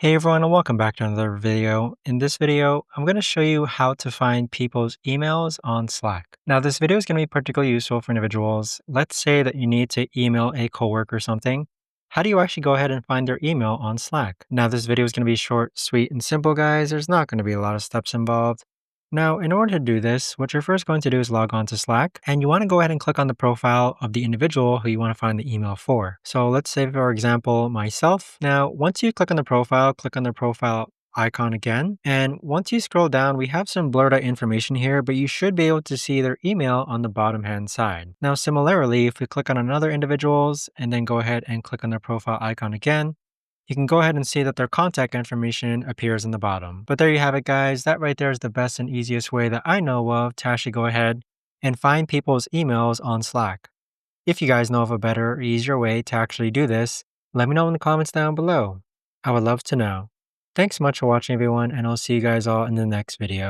Hey everyone, and welcome back to another video. In this video, I'm going to show you how to find people's emails on Slack. Now, this video is going to be particularly useful for individuals. Let's say that you need to email a coworker or something. How do you actually go ahead and find their email on Slack? Now, this video is going to be short, sweet, and simple, guys. There's not going to be a lot of steps involved. Now, in order to do this, what you're first going to do is log on to Slack, and you want to go ahead and click on the profile of the individual who you want to find the email for. So let's say, for example, myself. Now, once you click on the profile, click on the profile icon again. And once you scroll down, we have some blurred out information here, but you should be able to see their email on the bottom hand side. Now, similarly, if we click on another individual's and then go ahead and click on their profile icon again, you can go ahead and see that their contact information appears in the bottom. But there you have it, guys. That right there is the best and easiest way that I know of to actually go ahead and find people's emails on Slack. If you guys know of a better or easier way to actually do this, let me know in the comments down below. I would love to know. Thanks so much for watching, everyone, and I'll see you guys all in the next video.